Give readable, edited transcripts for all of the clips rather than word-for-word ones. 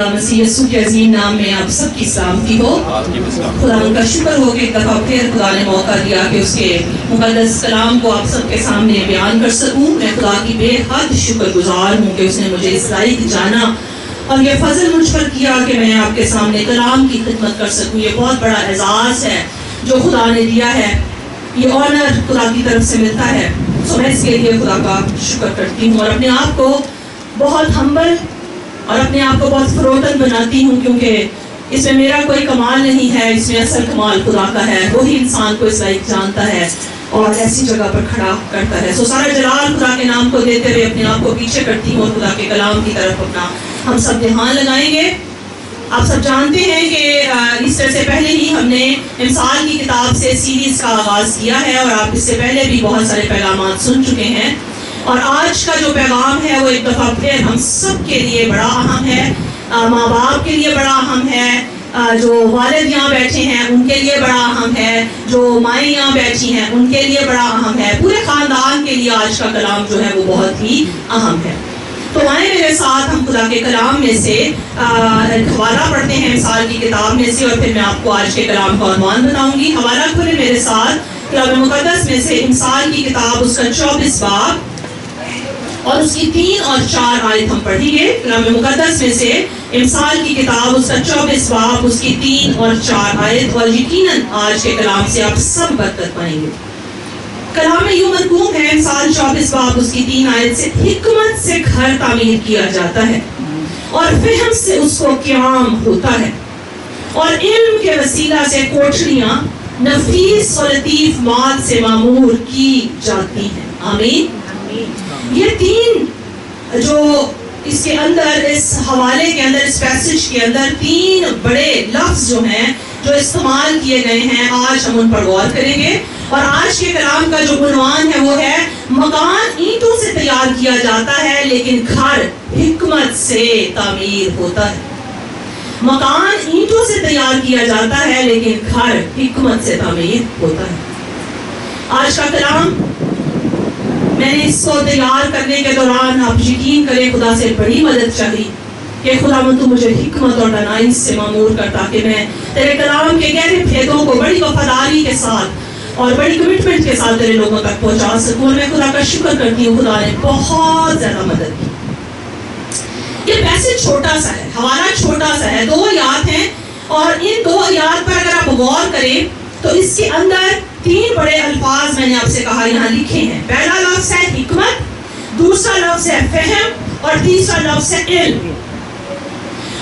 مسیح یسوع کے عظیم نام میں آپ سب کی سلامتی ہو۔ خدا ان کا شکر ہو کہ ایک دفعہ پھر خدا نے موقع دیا کہ اس کے مقدس کلام کو آپ سب کے سامنے بیان کر سکوں۔ میں خدا کی بے حد شکر گزار ہوں کہ اس نے مجھے اس لائق جانا اور یہ فضل مجھ پر کیا کہ میں آپ کے سامنے کلام کی خدمت کر سکوں۔ یہ بہت بڑا اعزاز ہے جو خدا نے دیا ہے، یہ آنر خدا کی طرف سے ملتا ہے۔ میں اس کے لیے خدا کا شکر کرتی ہوں اور اپنے آپ کو بہت ہمبل اور اپنے آپ کو بہت فروتن بناتی ہوں، کیونکہ اس میں میرا کوئی کمال نہیں ہے، اس میں اصل کمال خدا کا ہے۔ وہی انسان کو اس لائق جانتا ہے اور ایسی جگہ پر کھڑا کرتا ہے۔ سارا جلال خدا کے نام کو دیتے ہوئے اپنے آپ کو پیچھے کرتی ہوں اور خدا کے کلام کی طرف اپنا ہم سب دھیان لگائیں گے۔ آپ سب جانتے ہیں کہ ایسٹر سے پہلے ہی ہم نے امثال کی کتاب سے سیریز کا آغاز کیا ہے اور آپ اس سے پہلے بھی بہت سارے پیغامات سن چکے ہیں، اور آج کا جو پیغام ہے وہ ایک دفعہ پھر ہم سب کے لیے بڑا اہم ہے۔ ماں باپ کے لیے بڑا اہم ہے، جو والد یہاں بیٹھے ہیں ان کے لیے بڑا اہم ہے، جو مائیں یہاں بیٹھی ہیں ان کے لیے بڑا اہم ہے، پورے خاندان کے لیے آج کا کلام جو ہے وہ بہت ہی اہم ہے۔ تو آئیں میرے ساتھ ہم خدا کے کلام میں سے حوالہ پڑھتے ہیں امثال کی کتاب میں سے، اور پھر میں آپ کو آج کے کلام کا عنوان بتاؤں گی۔ حوالہ کھولے میرے ساتھ کلام مقدس میں سے امثال کی کتاب، اس کا 24 باب اور اس کی 3 اور 4 آیت ہم پڑھیں گے۔ کلام مقدس میں سے امثال کی کتاب، اس کا 24 باب، اس کی 3 اور 4 آیت، اور یقیناً آج کے کلام سے آپ سب برکت پائیں گے۔ کلام میں یوں مرقوم ہے امثال 24 باب اس کی 3 آیت سے، حکمت سے گھر تعمیر کیا جاتا ہے اور فہم سے اس کو قیام ہوتا ہے، اور علم کے وسیلہ سے کوٹھریاں نفیس اور لطیف ماد سے معمور کی جاتی ہیں۔ آمین۔ یہ 3 جو اس کے اندر، اس حوالے کے اندر، اس پیسج کے اندر 3 بڑے لفظ جو ہیں جو استعمال کیے گئے ہیں، آج ہم ان پر غور کریں گے۔ اور آج کے کلام کا جو عنوان ہے وہ ہے، مکان اینٹوں سے تیار کیا جاتا ہے لیکن گھر حکمت سے تعمیر ہوتا ہے۔ مکان اینٹوں سے تیار کیا جاتا ہے لیکن گھر حکمت سے تعمیر ہوتا ہے۔ آج کا کلام میں نے اس کو تیار کرنے کے دوران، آپ یقین کریں، خدا سے بڑی مدد چاہی کہ خدا تو مجھے حکمت اور دانائی سے معمور کر، تاکہ میں تیرے کلام کے گہرے بھیدوں کو بڑی وفاداری کے ساتھ اور بڑی کمٹمنٹ کے ساتھ تیرے لوگوں تک پہنچا سکوں۔ اور میں خدا کا شکر کرتی ہوں، خدا نے بہت زیادہ مدد کی۔ یہ پیسج چھوٹا سا ہے، حوالہ چھوٹا سا ہے، 2 آیات ہیں، اور ان 2 آیات پر اگر آپ غور کریں تو اس کے اندر 3 بڑے الفاظ میں نے آپ سے کہا یہاں لکھے ہیں۔ پہلا لفظ ہے حکمت، دوسرا لفظ ہے فہم، اور تیسرا لفظ ہے علم۔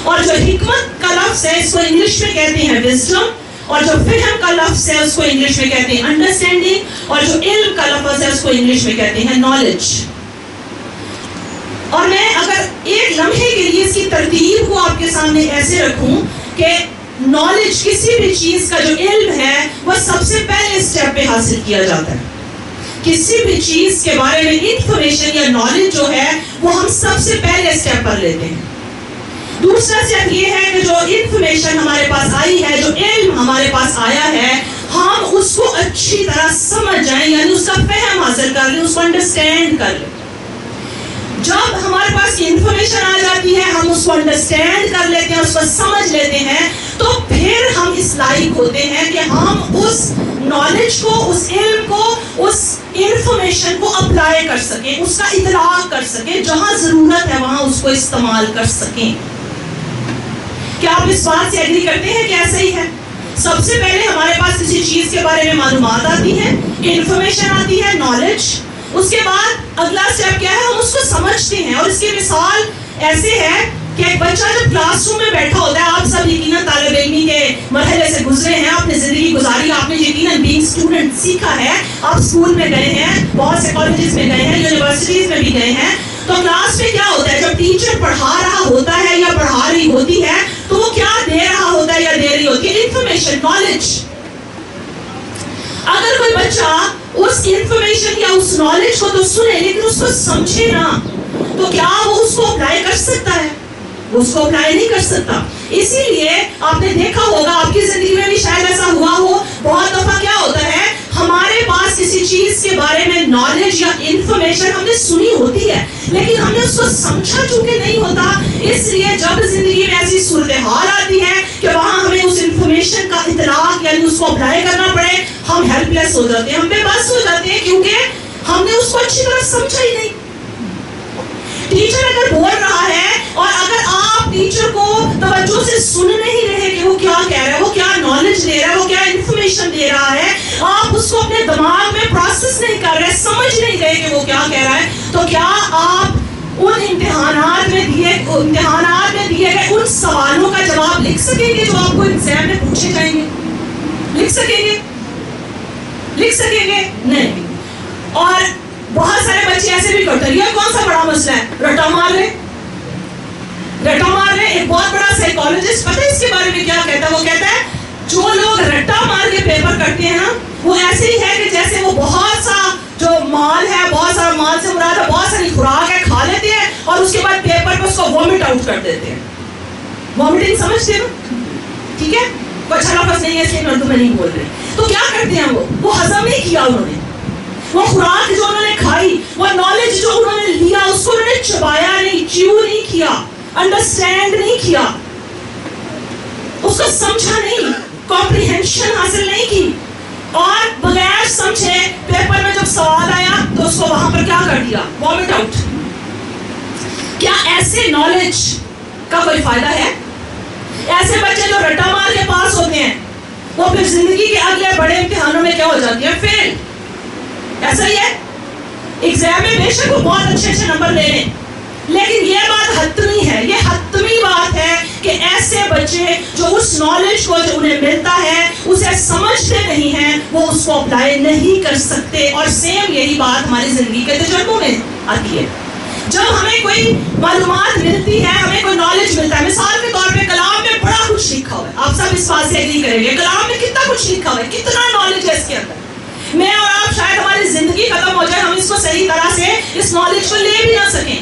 اور جو حکمت کا لفظ ہے اس کو انگلش میں کہتے ہیں وزڈم، اور جو فہم کا لفظ ہے اس کو انگلش میں کہتے ہیں انڈرسٹینڈنگ، اور جو علم کا لفظ ہے اس کو انگلش میں کہتے ہیں نالج۔ اور میں اگر ایک لمحے کے لیے اس کی ترتیب کو آپ کے سامنے ایسے رکھوں کہ نالج، کسی بھی چیز کا جو علم ہے وہ سب سے پہلے سٹیپ پہ حاصل کیا جاتا ہے۔ کسی بھی چیز کے بارے میں انفارمیشن یا نالج جو ہے وہ ہم سب سے پہلے سٹیپ پر لیتے ہیں۔ دوسرا سٹیپ یہ ہے کہ جو انفارمیشن ہمارے پاس آئی ہے، جو علم ہمارے پاس آیا ہے، ہم اس کو اچھی طرح سمجھ جائیں، یعنی اس کا فہم حاصل کر لیں، اس کو انڈرسٹینڈ کر لیں۔ جب ہمارے پاس انفارمیشن آ جاتی ہے، ہم اس کو انڈرسٹینڈ کر لیتے ہیں، اس کو سمجھ لیتے ہیں، تو پھر ہم اس لائق ہوتے ہیں کہ ہم اس نالج کو، اس علم کو، اس انفارمیشن کو اپلائی کر سکیں، اس کا ادراک کر سکیں، جہاں ضرورت ہے وہاں اس کو استعمال کر سکیں۔ کیا آپ اس بات سے ایگری کرتے ہیں کہ ایسا ہی ہے؟ سب سے پہلے ہمارے پاس کسی چیز کے بارے میں معلومات آتی ہے، انفارمیشن آتی ہے، نالج۔ اس کے بعد اگلا اسٹیپ کیا ہے؟ ہم اس کو سمجھتے ہیں۔ اور اس کی مثال ایسے ہے کہ ایک بچہ جب کلاس روم میں بیٹھا ہوتا ہے، آپ سب یقیناً طالب علمی کے مرحلے سے گزرے ہیں، آپ نے زندگی گزاری، آپ نے یقیناً بینگ اسٹوڈنٹ سیکھا ہے، آپ اسکول میں گئے ہیں، بہت سے کالجز میں گئے ہیں، یونیورسٹیز میں بھی گئے ہیں۔ تو کلاس میں کیا ہوتا ہے؟ جب ٹیچر پڑھا رہا ہوتا ہے یا پڑھا رہی ہوتی ہے تو وہ کیا دے رہا ہوتا ہے یا دے رہی ہوتی ہے؟ Information, knowledge. اگر کوئی بچہ اس انفارمیشن یا اس نالج کو تو سنے لیکن اس کو سمجھے نہ، تو کیا وہ اس کو اپلائی کر سکتا ہے؟ وہ اس کو اپلائی نہیں کر سکتا۔ اسی لیے آپ نے دیکھا ہوگا، آپ کی زندگی میں بھی شاید ایسا ہوا ہو، بہت دفعہ کیا ہوتا ہے، ہمارے پاس کسی چیز کے بارے میں نالج یا انفارمیشن ہم نے سنی ہوتی ہے لیکن ہم نے اس کو سمجھا چونکہ نہیں ہوتا، اس لیے جب زندگی میں ایسی صورتحال آتی ہے کہ وہاں ہمیں اس انفارمیشن کا اطلاق یعنی اس کو اپلائی کرنا پڑے، ہم ہیلپ لیس ہو جاتے ہیں، ہم بے بس ہو جاتے ہیں کیونکہ ہم نے اس کو اچھی طرح سمجھا ہی نہیں۔ ٹیچر اگر بول رہا ہے اور اگر آپ ٹیچر کو توجہ سے سن نہیں رہے کہ وہ کیا کہہ رہا ہے، وہ کیا نالج دے رہا ہے، وہ کیا انفارمیشن دے رہا ہے، آپ اس کو اپنے دماغ میں پروسیس نہیں کر رہے، سمجھ نہیں رہے کہ وہ کیا کہہ رہا ہے، تو کیا آپ ان امتحانات میں دیے گئے ان سوالوں کا جواب لکھ سکیں گے جو آپ کو ایگزام میں پوچھے جائیں گے؟ لکھ سکیں گے نہیں۔ اور بہت سارے بچے ایسے بھی کرتے ہیں، یہ کون سا بڑا مسئلہ ہے، رٹا مار لے۔ ایک بہت بڑا سائیکالوجسٹ پتہ ہے اس کے بارے میں کیا کہتا ہے، وہ کہتا ہے جو لوگ رٹا مار کے پیپر کرتے ہیں نا وہ ایسے ہی ہے کہ جیسے وہ بہت سا جو مال ہے، بہت سارا مال سے مراد ہے بہت ساری خوراک ہے، کھا لیتے ہیں اور اس کے بعد پیپر پہ اس کو وومٹ آؤٹ کر دیتے ہیں۔ وومٹنگ سمجھتے ہیں نا؟ ٹھیک ہے، کوئی اچھا لفظ نہیں ہے اس لیے میں اردو میں نہیں بول رہی۔ تو کیا کرتے ہیں وہ ہضم نہیں کیا انہوں نے، وہ خوراک جو انہوں نے کھائی، وہ نالج جو انہوں نے لیا اس کو انہوں نے چبایا نہیں، چیو نہیں کیا، انڈرسٹینڈ نہیں کیا، اس کو سمجھا نہیں، کمپریہنشن حاصل نہیں کی، اور بغیر سمجھے پیپر میں جب سوال آیا تو اس کو وہاں پر کیا کر دیا، وامٹ آؤٹ۔ کیا ایسے نالج کا کوئی فائدہ ہے؟ ایسے بچے جو رٹا مار کے پاس ہوتے ہیں وہ پھر زندگی کے اگلے بڑے امتحانوں میں کیا ہو جاتی ہے، فیل۔ ایسا ہی ہے، ایگزام میں بے شک وہ بہت اچھے نمبر لے لیں لیکن یہ بات حتمی ہے، یہ حتمی بات ہے کہ ایسے بچے جو اس نالج کو جو انہیں ملتا ہے اسے سمجھتے نہیں ہیں، وہ اس کو اپلائی نہیں کر سکتے۔ اور سیم یہی بات ہماری زندگی کے تجربوں میں آتی ہے۔ جب ہمیں کوئی معلومات ملتی ہے، ہمیں کوئی نالج ملتا ہے، مثال کے طور پہ کلام میں بڑا کچھ لکھا ہوا ہے، آپ سب اس بات سے ایگری کریں گے، کلام میں کتنا کچھ لکھا ہوا ہے، کتنا نالج ہے اس کے اندر۔ میں اور آپ شاید ہماری زندگی ختم ہو جائے، ہم اس کو صحیح طرح سے اس نالج کو لے بھی نہ سکیں،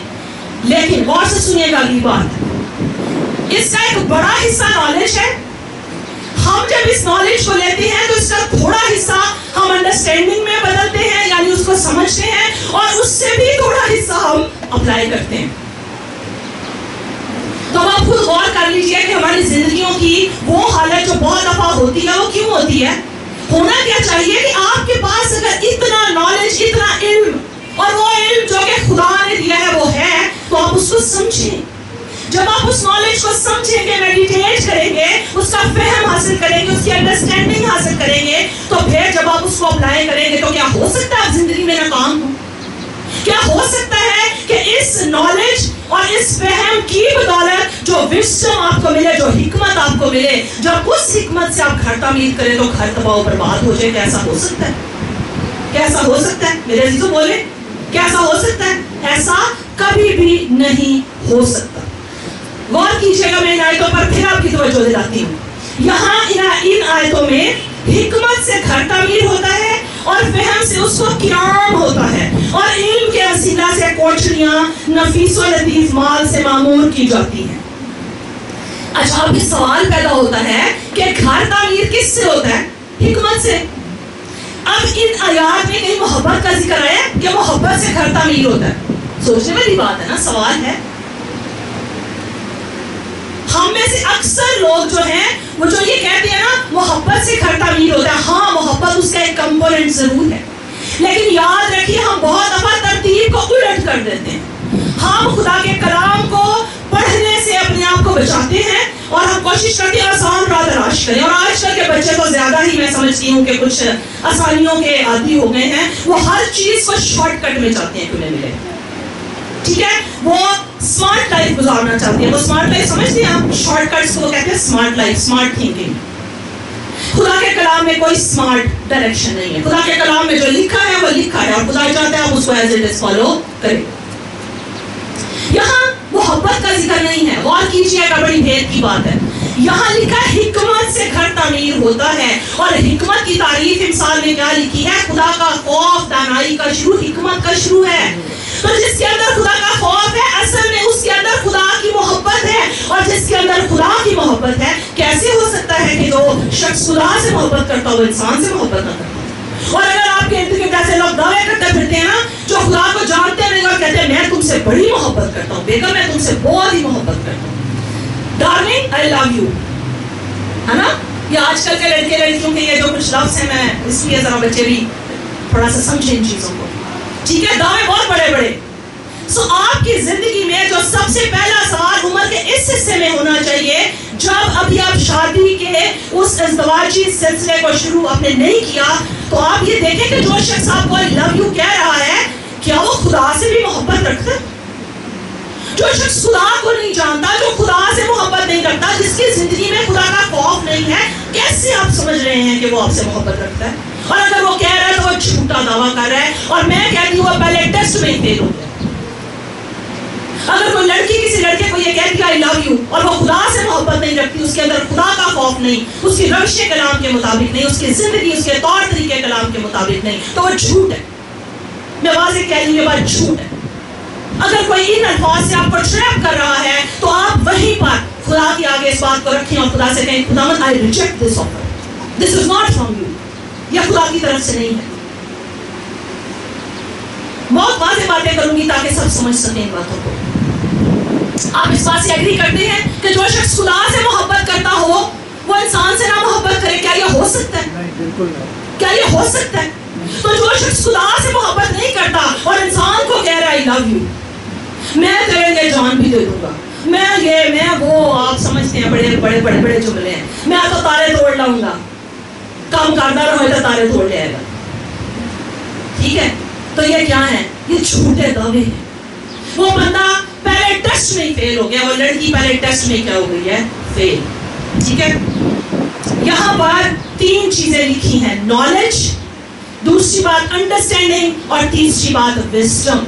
لیکن غور سے سنیے گا اگلی بات، اس کا ایک بڑا حصہ نالج ہے۔ ہم جب اس نالج کو لیتے ہیں تو اس کا تھوڑا حصہ ہم انڈرسٹینڈنگ میں بدلتے ہیں، یعنی اس کو سمجھتے ہیں، اور اس سے بھی تھوڑا حصہ ہم اپلائی کرتے ہیں۔ تو آپ خود غور کر لیجئے کہ ہماری زندگیوں کی وہ حالت جو بہت دفعہ ہوتی ہے وہ کیوں ہوتی ہے۔ ہونا کیا چاہیے کہ آپ کے پاس اگر اتنا نالج، اتنا علم، اور وہ علم جو کہ خدا نے دیا ہے وہ ہے، تو آپ اس کو سمجھیں۔ جب آپ اس نالج کو سمجھیں گے، میڈیٹیٹ کریں گے، اس کا فہم حاصل کریں گے، اس کی انڈرسٹینڈنگ حاصل کریں گے، تو پھر جب آپ اس کو اپلائی کریں گے تو کیا ہو سکتا ہے آپ زندگی میں ناکام ہو؟ کیا ہو سکتا ہے کہ اس نالج اور اس فہم کی بدولت جو وسڈم آپ کو ملے، جو حکمت آپ کو ملے، جب اس حکمت سے آپ گھر تعمیر کریں تو گھر تباہ و برباد ہو جائے؟ کیسا ہو سکتا ہے؟ کیسا ہو سکتا ہے؟ میرے عزیزو بولے، کیسا ہو سکتا ہے؟ ایسا کبھی بھی نہیں ہو سکتا۔ غور کیجیے گا، میں ان آیتوں پر پھر آپ کی توجہ دلاتی ہوں۔ یہاں ان آیتوں میں حکمت سے گھر تعمیر ہوتا ہے اور فہم سے اس کو قیام ہوتا ہے، اور علم کے وسیلہ سے کوٹھریاں نفیس و لطیف مال سے معمور کی جاتی ہیں۔ اچھا، اب یہ سوال پیدا ہوتا ہے کہ گھر تعمیر کس سے ہوتا ہے؟ حکمت سے۔ اب ان آیات میں کہیں محبت کا ذکر آیا کہ محبت سے گھر تعمیر ہوتا ہے؟ سوچنے والی بات ہے نا، سوال ہے۔ ہم میں سے اکثر لوگ جو ہیں وہ جو یہ کہتے ہیں نا محبت سے گھر تعمیر ہوتا ہے، ہاں محبت اس کا ایک کمپوننٹ ضرور ہے، لیکن یاد رکھیے ہم بہت دفعہ ترتیب کو الٹ کر دیتے ہیں۔ ہم خدا کے کلام کو پڑھنے سے اپنے آپ کو بچاتے ہیں اور ہم کوشش کرتے ہیں آسان راہ تلاش کریں، اور آج کل کے بچے تو زیادہ ہی میں سمجھتی ہوں کہ کچھ آسانیوں کے عادی ہو گئے ہیں، وہ ہر چیز کو شارٹ کٹ میں چاہتے ہیں کہ انہیں ملے، ٹھیک ہے، وہ اسمارٹ لائف گزارنا چاہتے ہیں۔ وہ اسمارٹ لائف سمجھتے ہیں آپ، شارٹ کٹس کو کہتے ہیں اسمارٹ لائف، اسمارٹ تھنکنگ۔ خدا کے کلام میں کوئی اسمارٹ ڈائریکشن نہیں ہے، خدا کے کلام میں جو لکھا ہے وہ لکھا ہے، اور خدا چاہتا ہے آپ اس کو ایز اٹ از فالو کریں۔ یہاں محبت کا ذکر نہیں ہے، غور کیجیے گا، بڑی بھید کی بات ہے۔ یہاں لکھا حکمت سے گھر تعمیر ہوتا ہے، اور حکمت کی تعریف امثال میں کیا لکھی ہے؟ خدا کا خوف دانائی کا شروع، حکمت کا شروع ہے۔ تو جس کے اندر خدا کا خوف ہے اصل میں اس کے اندر خدا کی محبت ہے، اور جس کے اندر خدا کی محبت ہے، کیسے ہو سکتا ہے کہ جو شخص خدا سے محبت کرتا ہو وہ انسان سے محبت نہ کرتا؟ اور اگر آپ کے ارد گرد ایسے لوگ دعوے کرتے پھرتے ہیں نا جو خدا کو جانتے نہیں اور کہتے ہیں میں تم سے بڑی محبت کرتا ہوں، بیگم میں تم سے بہت ہی محبت کرتا ہوں، ڈارلنگ آئی لو یو، ہے نا؟ یہ آج کل کے لڑکے لڑکیوں کے یہ جو کچھ لفظ ہیں، میں اس لیے ذرا بچے بھی تھوڑا سا سمجھیں ان چیزوں کو، ٹھیک ہے؟ دعوے بہت بڑے بڑے. سو آپ کی زندگی میں جو سب سے پہلا سوال عمر کے اس حصے میں ہونا چاہیے جب ابھی آپ شادی کے اس ازدواجی سلسلے کو شروع آپ نے نہیں کیا، تو آپ یہ دیکھیں کہ جو شخص آپ کو لو یو کہہ رہا ہے کیا وہ خدا سے بھی محبت رکھتا ہے؟ جو شخص خدا کو نہیں جانتا، جو خدا سے محبت نہیں کرتا، جس کی زندگی میں خدا کا خوف نہیں ہے، کیسے آپ سمجھ رہے ہیں کہ وہ آپ سے محبت رکھتا ہے؟ اور اگر وہ کہہ رہا ہے تو وہ جھوٹا دعویٰ کر رہا ہے، اور میں کہتی ہوں وہ پہلے ٹیسٹ میں ہی فیل ہو گیا. اگر کوئی لڑکی کسی لڑکے کو یہ کہتی ہے آئی لو یو اور وہ خدا سے محبت نہیں رکھتی، اس کے اندر خدا کا خوف نہیں، اس کی روش کلام کے مطابق نہیں، اس کی زندگی اس کے طور طریقے کلام کے مطابق نہیں، تو وہ جھوٹ ہے. میں واضح کہہ رہی ہوں یہ بات جھوٹ ہے. اگر کوئی ان الفاظ سے آپ کو ٹریپ کر رہا ہے تو آپ وہیں پر خدا کے آگے اس بات کو رکھیں اور خدا سے کہیں خداوند I reject this offer, this is not from you, یہ خدا کی طرف سے نہیں ہے. بہت واضح باتیں کروں گی تاکہ سب سمجھ سکیں ان باتوں کو. آپ اس بات سے ایگری کرتے ہیں کہ جو شخص خدا سے محبت کرتا ہو وہ انسان سے نہ محبت کرے؟ کیا یہ ہو سکتا ہے؟ کیا یہ ہو سکتا ہے؟ تو جو شخص خدا سے محبت نہیں کرتا اور انسان کو کہہ رہا ہے آئی لو یو، میں تیرے لیے جان بھی دے دوں گا، میں وہ آپ سمجھتے ہیں بڑے بڑے بڑے بڑے جملے ہیں، میں تو تارے توڑ لاؤں گا، کام کرتا رہو تو تارے توڑ لے گا. ٹھیک ہے؟ تو یہ کیا ہے؟ یہ جھوٹے دعوے ہیں. وہ بندہ پہلے ٹیسٹ میں فیل ہو گیا، وہ لڑکی پہلے ٹیسٹ میں کیا ہو گئی ہے؟ فیل. ٹھیک ہے؟ یہاں پر 3 چیزیں لکھی ہیں، نالج، دوسری بات انڈرسٹینڈنگ، اور تیسری بات وزڈم.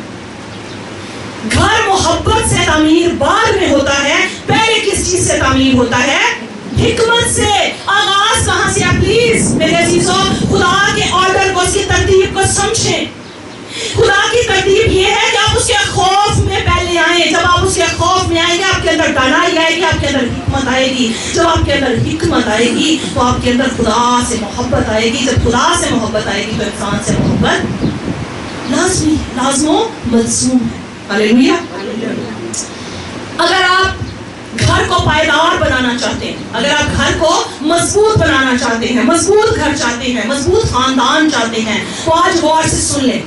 گھر محبت سے تعمیر بعد میں ہوتا ہے، پہلے کس چیز سے تعمیر ہوتا ہے؟ حکمت سے. آغاز کہاں سے ہے؟ پلیز میرے عزیزوں خدا کے آرڈر کو، اس کی ترتیب کو سمجھیں. خدا کی ترتیب یہ ہے کہ آپ اس کے خوف میں پہلے آئیں. جب آپ اس کے خوف میں آئیں گے آپ کے اندر ڈرنائی آئے گی، آپ کے اندر حکمت آئے گی. جب آپ کے اندر حکمت آئے گی تو آپ کے اندر خدا سے محبت آئے گی. جب خدا سے محبت آئے گی تو انسان سے محبت لازم و ملزوم ہے. ہاللیلویا. اگر آپ گھر کو پائیدار بنانا چاہتے ہیں، اگر آپ گھر کو مضبوط بنانا چاہتے ہیں، مضبوط گھر چاہتے ہیں، مضبوط خاندان چاہتے ہیں، تو آج غور سے سن لیں.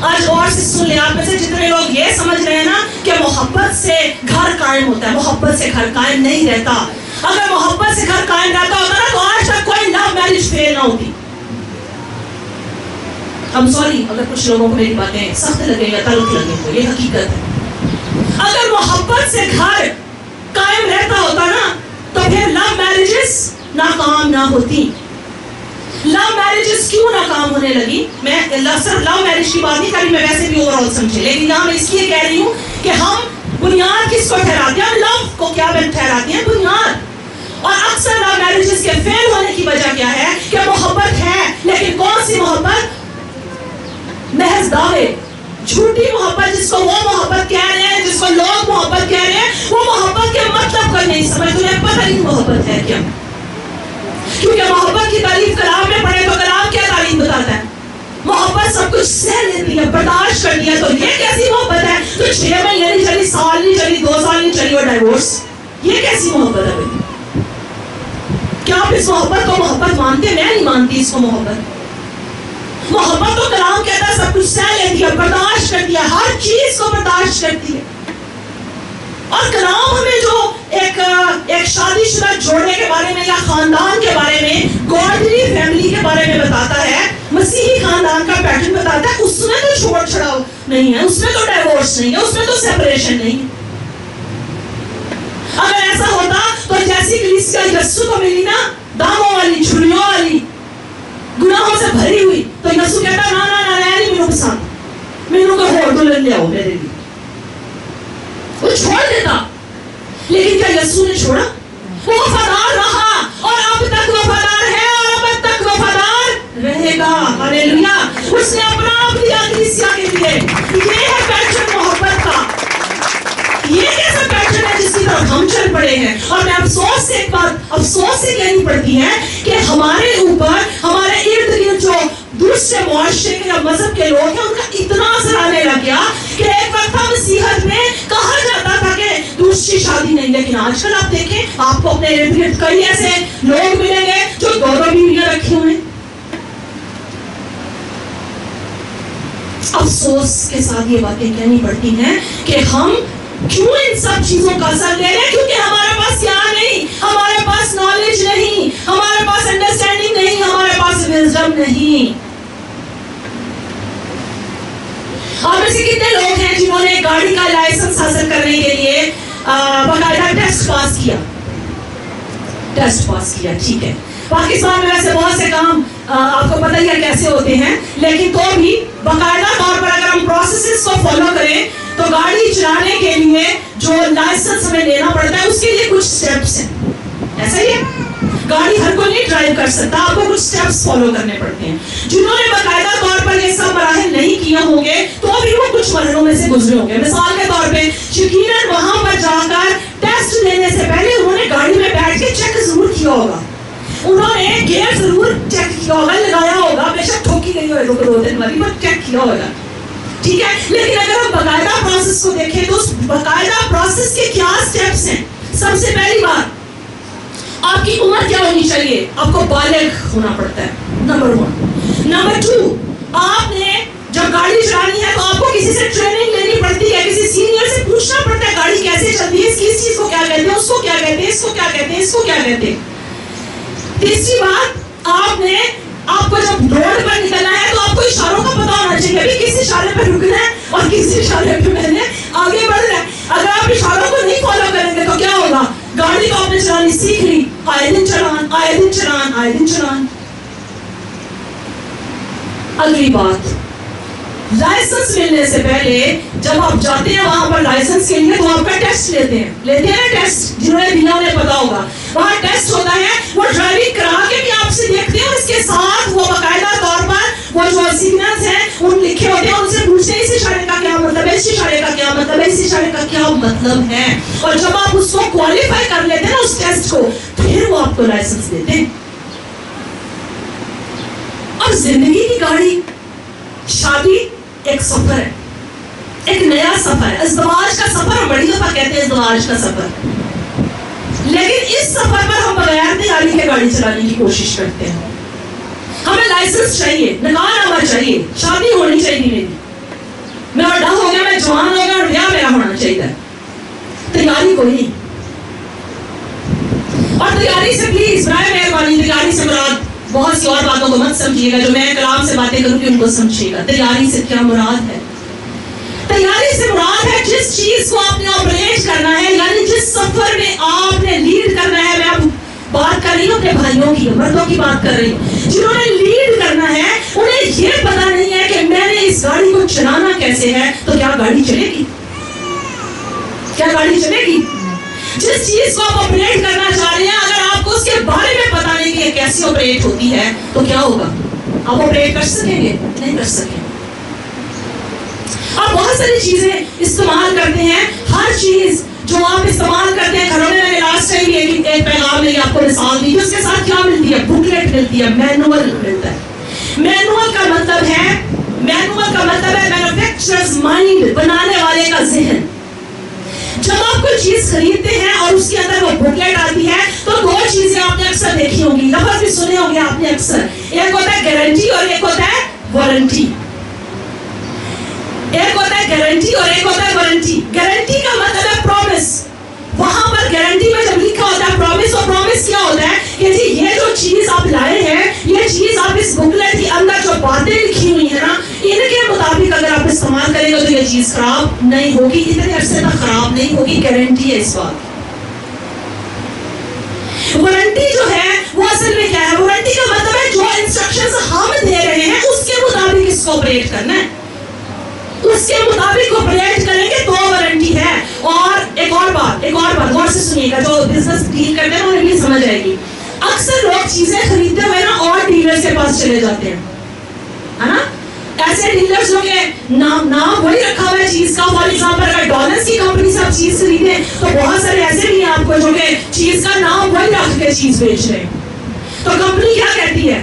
آج غور سے سن لیں. آپ میں سے جتنے لوگ یہ سمجھ رہے ہیں نا کہ محبت سے گھر قائم ہوتا ہے، محبت سے گھر قائم نہیں رہتا. اگر محبت سے گھر قائم رہتا ہوتا نا تو آج تک کوئی لو میرج فیل نہ ہوتی. I'm sorry اگر کچھ لوگوں کو میری باتیں سخت لگیں یا تلخ لگیں تو یہ حقیقت ہے. اگر محبت سے گھر قائم رہتا ہوتا نا تو پھر لو میرجز ناکام نہ ہوتی. لو میرجز کیوں ناکام ہونے لگی؟ میں صرف لو میرج کی بات نہیں کر رہی، میں ویسے بھی اوور آل سمجھے، لیکن یہاں میں اس لیے کہہ رہی ہوں کہ ہم بنیاد کس کو ٹھہراتے ہیں؟ ہم لو کو کیا ٹھہراتے ہیں؟ بنیاد. اور اکثر لو میرجز کے فیل ہونے کی وجہ کیا ہے؟ کہ محبت ہے لیکن کون سی محبت؟ محض دعوے، جھوٹی محبت، جس کو وہ محبت کہہ رہے ہیں، جس کو لوگ محبت کہہ رہے ہیں، وہ محبت کے مطلب کو نہیں سمجھتے. انہیں پتہ نہیں محبت ہے کیا. کیونکہ محبت کی تعریف کلام میں پڑھے تو کلام کیا تعریف بتاتا ہے؟ محبت سب کچھ سہ لیتی ہے، برداشت کرتی ہے. تو یہ کیسی محبت ہے تو 6 مہینے نہیں چلی، سال نہیں چلی، 2 سال نہیں چلی اور ڈائیورس؟ یہ کیسی محبت ہے بھائی؟ کیا آپ اس محبت کو محبت مانتے ہیں؟ میں نہیں مانتی اس کو محبت. محبت تو کلام کہتا ہے سب کچھ سہ لیتی ہے، برداشت کرتی ہے، ہر چیز کو برداشت کرتی ہے. اور کلام ہمیں جو ایک شادی شدہ جوڑے کے بارے میں یا خاندان کے بارے میں، گاڈلی فیملی کے بارے میں بتاتا ہے، مسیحی خاندان کا پیٹرن بتاتا ہے، اس میں تو چھوڑ چھڑاؤ نہیں ہے، اس میں تو ڈائیورس نہیں ہے، اس میں تو سیپریشن نہیں ہے. اگر ایسا ہوتا تو جیسی کلیسیا یسوع کو ملی نا، داموں والی، جھلیوں والی، گناہوں سے بھری ہوئی، تو یسوع کہتا نا نا نا نہیں میرے پسند، میرے کو اور دلہن لے آؤ میرے لیے. وہ چھوڑ دیتا. لیکن کیا یسوع نے چھوڑا؟ وہ وفادار رہا اور اب تک وفادار ہے اور اب تک وفادار رہے گا. ہاللیلویا. اس نے اپنا آپ دیا کلیسیا کے لیے. یہ ہے پیٹرن محبت کا. یہ کیسا پیٹرن ہے جس کی طرف ہم چل پڑے ہیں. اور میں افسوس سے ایک بات افسوس سے کہنی پڑتی ہے کہ ہمارے اوپر، ہمارے ارد گرد جو دوسرے معاشرے کے یا مذہب کے لوگ ہیں ان کا اتنا اثر آنے لگ گیا کہ ایک وقت تھا مسیحیت میں کہا جاتا تھا کہ دوسری شادی نہیں. لیکن آج کل آپ دیکھیں آپ کو اپنے ارد گرد کئی ایسے لوگ ملیں گے جو 2 بیویاں رکھی ہوئے. افسوس کے ساتھ یہ باتیں کہنی پڑتی ہیں کہ ہم کیوں ان سب چیزوں کا اثر لے رہے ہیں؟ کیونکہ ہمارے پاس یہاں نہیں, ہمارے پاس نالج نہیں, ہمارے پاس انڈرسٹینڈنگ نہیں, ہمارے پاس وزڈم نہیں. آپ میں سے کتنے لوگ ہیں جنہوں نے گاڑی کا لائسنس حاصل کرنے کے لیے باقاعدہ ٹیسٹ پاس کیا؟ ٹیسٹ پاس کیا, ٹھیک ہے. پاکستان میں ویسے بہت سے کام آپ کو پتہ ہی ہے کیسے ہوتے ہیں, لیکن تو بھی باقاعدہ طور پر اگر ہم پروسیسز کو فالو کریں تو گاڑی چلانے کے لیے جو لائسنس ہمیں لینا پڑتا ہے اس کے لیے کچھ سٹیپس ہیں. ایسا ہی ہے, گاڑی ہر کوئی نہیں ڈرائیو کر سکتا, آپ کو کچھ سٹیپس فالو کرنے پڑتے ہیں. جنہوں نے باقاعدہ طور پر یہ سب مراحل نہیں کیے ہوں گے تو بھی وہ کچھ مرحلوں میں سے گزرے ہوں گے. مثال کے طور پہ یقیناً وہاں پر جا کر ٹیسٹ لینے سے پہلے انہوں نے گاڑی میں بیٹھ کے چیک ضرور کیا ہوگا, انہوں نے گیئر ضرور چیک کیا ہوگا, لگایا ہوگا, بے شک ٹھوکی گئی ہوگی 2 دن والی پر چیک کیا ہوگا, ٹھیک ہے. لیکن اگر ہم باقاعدہ پروسیس کو دیکھیں تو اس باقاعدہ پروسیس کے کیا سٹیپس ہیں؟ سب سے پہلی بات آپ کی عمر کیا ہونی چاہیے؟ آپ کو بالغ ہونا پڑتا ہے, نمبر 1. نمبر 2, آپ نے جب گاڑی چلانی ہے تو آپ کو کسی سے ٹریننگ لینی پڑتی ہے, کسی سینئر سے پوچھنا پڑتا ہے گاڑی کیسے چلتی ہے, اس چیز کو کیا کہتے ہیں, اس کو کیا کہتے ہیں, اس کو کیا کہتے ہیں, اس کو کیا کہتے ہیں. تیسری بات, آپ کو جب روڈ پر نکلنا ہے تو آپ کو اشاروں کا پتہ ہونا چاہیے, ابھی کس اشارے پہ رکنا ہے اور کس اشارے پہ میں نے آگے بڑھنا ہے. اگر آپ اشاروں کو نہیں فالو کریں گے تو کیا ہوگا؟ گاڑی تو آپ نے چلانی سیکھ لی, آئے دن چلان, آئے دن چلان, آئے دن چلان. اگلی بات, لائسنس ملنے سے پہلے جب آپ جاتے ہیں وہاں پر لائسنس کے لیے تو آپ کا ٹیسٹ لیتے ہیں نا ٹیسٹ, جنہوں نے دیا انہیں پتا ہوگا. وہاں ٹیسٹ ہوتا ہے, وہ ڈرائیونگ کرا کے بھی آپ سے دیکھتے ہیں اور اس کے ساتھ وہ باقاعدہ طور پر وہ جو سگنلز ہیں ان لکھے ہوتے ہیں, ان سے پوچھتے ہیں اس اشارے کا کیا مطلب ہے, اس اشارے کا کیا مطلب ہے, اس اشارے کا کیا مطلب ہے. اور جب آپ اس کو کوالیفائی کر لیتے ہیں نا اس ٹیسٹ کو, پھر وہ آپ کو لائسنس دیتے ہیں. اور زندگی کی گاڑی, شادی ایک سفر ہے, ایک نیا سفر ہے. ازدواج کا سفر ہم بڑی دفعہ کہتے ہیں ازدواج کا سفر, لیکن اس سفر پر ہم بغیر تیاری کے گاڑی چلانے کی کوشش کرتے ہیں. ہمیں لائسنس چاہیے, نکاح نامہ چاہیے, شادی ہونی چاہیے میری, میں بڑا ہو گیا, میں جوان ہو گیا اور بیاہ میرا ہونا چاہیے. تیاری کوئی نہیں. اور تیاری سے پلیز برائے مہربانی, تیاری سے مراد بہت سی اور باتوں کو مت سمجھیے گا, جو میں کلام سے باتیں کروں گی ان کو سمجھیے گا. تیاری سے کیا مراد ہے؟ تیاری سے مراد ہے جس چیز کو آپ نے آپریٹ کرنا ہے, یعنی جس سفر میں آپ نے لیڈ کرنا ہے. میں اب بات کر رہی ہوں اپنے بھائیوں کی, مردوں کی بات کر رہی ہوں, جنہوں نے لیڈ کرنا ہے. انہیں یہ پتا نہیں ہے کہ میں نے اس گاڑی کو چلانا کیسے ہے, تو کیا گاڑی چلے گی؟ کیا گاڑی چلے گی؟ جس چیز کو آپ آپریٹ کرنا چاہ رہے ہیں, اگر آپ کو اس کے بارے میں پتا نہیں کہ یہ کیسے آپریٹ ہوتی ہے تو کیا ہوگا؟ آپ آپریٹ کر سکیں گے؟ نہیں کر سکیں. آپ بہت ساری چیزیں استعمال کرتے ہیں, ہر چیز جو آپ استعمال کرتے ہیں گھروں میں لاسٹ ٹائم ایک پیغام میں آپ کو مثال دی, اس کے ساتھ کیا ملتی ہے؟ بکلیٹ ملتی ہے, مینول ملتا ہے. مینول کا مطلب ہے مینوفیکچررز مائنڈ, بنانے والے کا ذہن. جب آپ کوئی چیز خریدتے ہیں اور اس کے اندر وہ بکلیٹ آتی ہے تو 2 چیزیں آپ نے اکثر دیکھی ہوں گی, لفظ بھی سنے ہوں گے آپ نے اکثر. ایک ہوتا ہے گارنٹی اور ایک ہوتا ہے وارنٹی. ایک ہوتا ہے گارنٹی اور ایک ہوتا ہے وارنٹی. گارنٹی کا مطلب ہے پرومس. وہاں پر گارنٹی میں جب لکھا ہوتا ہے پرومس, اور پرومس کیا ہوتا ہے کہ جی یہ جو چیز آپ لائے ہیں, یہ چیز آپ اس بکلیٹ کے اندر جو باتیں لکھی ہوئی ہیں نا, ان کے مطابق اگر آپ استعمال کریں گے تو یہ چیز خراب نہیں ہوگی, اتنے عرصے تک خراب نہیں ہوگی. گارنٹی ہے اس بات. وارنٹی جو ہے وہ اصل میں کیا ہے؟ وارنٹی کا مطلب ہے جو انسٹرکشنز ہم دے رہے ہیں اس کے مطابق اس کو آپریٹ کرنا ہے, اس کے مطابق آپریٹ کریں گے تو وارنٹی ہے. اور ایک اور بات غور سے سنیے گا, جو بزنس ڈیل کرتے ہیں انہیں بھی سمجھ آئے گی. اکثر لوگ چیزیں خریدتے ہوئے نا اور ڈیلر کے پاس چلے جاتے ہیں, ہے نا. ایسے ڈیلرز جو کہ نام وہی رکھا ہوا ہے چیز کا. فار ایگزامپل اگر ڈالرز کی کمپنی سے آپ چیز خریدیں تو بہت سارے ایسے بھی ہیں آپ کو جو کہ چیز کا نام وہی رکھ کے چیز بیچ رہے ہیں. تو کمپنی کیا کہتی ہے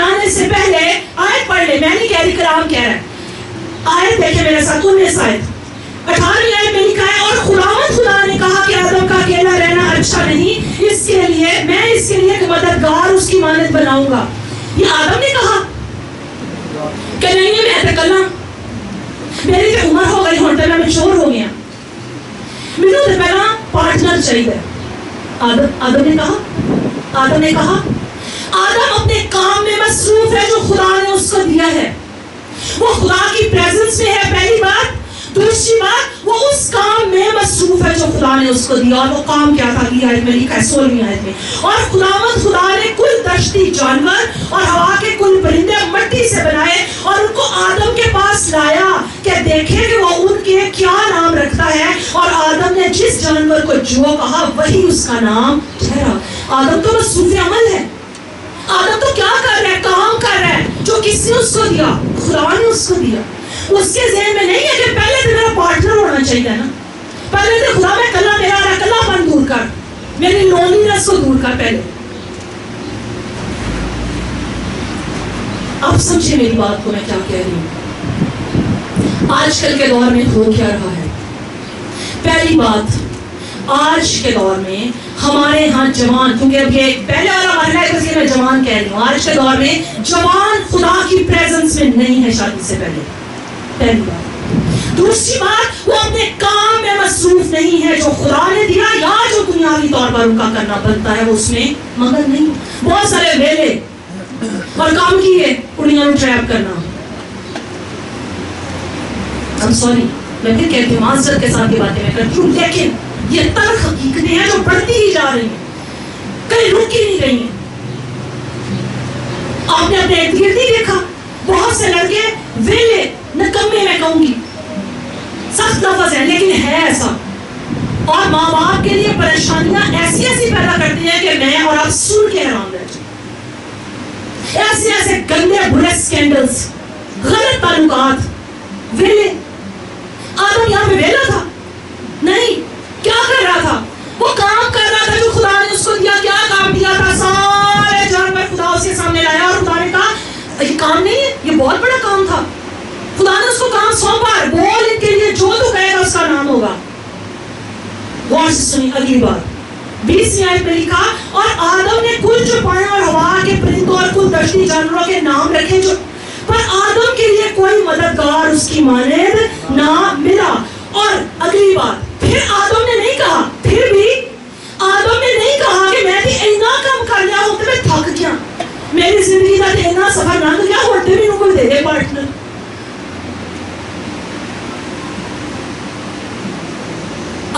چلانے سے پہلے آیت پڑھ لے. میں نہیں کہہ رہی کلام کہہ رہا ہے. آیت دیکھیں میرے ساتھ 19 آیت 18ویں آیت میں لکھا ہے اور خدا نے کہا کہ آدم کا اکیلا رہنا اچھا نہیں، اس کے لیے میں ایک مددگار اس کی مانند بناؤں گا. یہ آدم نے کہا کہ نہیں میں تکلم میری تو عمر ہو گئی ہوں تو میں میچور ہو گیا، مجھے تو پہلا پارٹنر چاہیے. آدم نے کہا آدم اپنے کام میں مصروف ہے جو خدا نے اس کو دیا ہے. وہ خدا کی پریزنس میں ہے پہلی بات. دوسری بات وہ اس کام میں مصروف ہے جو خدا نے اس کو دیا. اور وہ کام کیا تھا؟ یہ آیت میں لکھا ہے 16ویں آیت میں. اور خدا نے کل دشتی جانور اور ہوا کے کل پرندے مٹی سے بنائے اور ان کو آدم کے پاس لایا کہ دیکھے کہ وہ ان کے کیا نام رکھتا ہے. اور آدم نے جس جانور کو جو کہا وہی اس کا نام ٹھہرا. آدم تو مصروف عمل ہے. آدم تو کیا کر رہا ہے؟ کام کر رہا ہے جو کس نے اس کو دیا؟ خدا نے اس کو دیا. اس کے ذہن میں نہیں ہے کہ پہلے تو میرا پارٹنر ہونا چاہیے نا. پہلے تو خدا میں کلا میرا کلا پن دور کر، میری لونلینس کو دور کر. پہلے اب سمجھے میری بات کو میں کیا کہہ رہی ہوں. آج کل کے دور میں ہو کیا رہا ہے؟ پہلی بات، آج کے دور میں ہمارے ہاں جوان، کیونکہ اب یہ پہلے والا مرحلہ ہے اس لیے میں جوان کہہ رہی ہوں. آج کے دور میں جوان خدا کی پریزنس میں نہیں ہے شادی سے پہلے. پہلی بات. دوسری بات، وہ اپنے کام میں مصروف نہیں ہے جو خدا نے دیا یا جو دنیاوی طور پر ان کا کرنا بنتا ہے وہ اس میں مگن نہیں. بہت سارے ویلے اور کام کیے کڑیاں کو ٹریپ کرنا. I'm sorry، میں پھر کہتی ہوں معذرت کے ساتھ یہ باتیں میں کرتی ہوں، لیکن یہ تلخ حقیقتیں ہیں جو بڑھتی ہی جا رہی ہیں، کہیں رک ہی نہیں رہی ہیں. آپ نے اپنے ارد گرد ہی دیکھا بہت سے لڑکے ویلے نکمے، میں کہوں گی سخت لفظ ہے لیکن ہے ایسا. اور ماں باپ کے لیے پریشانیاں ایسی پیدا کرتی ہیں کہ میں اور آپ سن کے حیران رہ جائیں. ایسے گندے برے سکینڈلز، غلط تعلقات. ویلے آدم یہاں پہ ویلا تھا نہیں. کیا کر رہا تھا؟ وہ کام کر رہا تھا جو خدا نے اس کو دیا. کیا کام دیا تھا؟ سارے جانور خدا اس کے سامنے لایا اور خدا نے کہا یہ کام نہیں ہے، یہ بہت بڑا کام تھا. خدا نے اس کو کام سونپا، بول ان کے لیے جو تو کہے گا اس کا نام ہوگا. غور سے سنی اگلی بات 20ویں آیت میں لکھا اور آدم نے کل جو پایا اور ہوا کے پرندوں اور کل دشتی جانوروں کے نام رکھے جو، پر آدم کے لیے کوئی مددگار اس کی مانند نہ ملا. اور اگلی بات، پھر آدم نے نہیں کہا، پھر بھی آدم نے نہیں کہا کہ میں بھی اتنا کام کر لیا ہوں تو میں تھک گیا، میری زندگی کا اتنا سفر نہ گیا ہوتے بھی کوئی دے دے پارٹنر.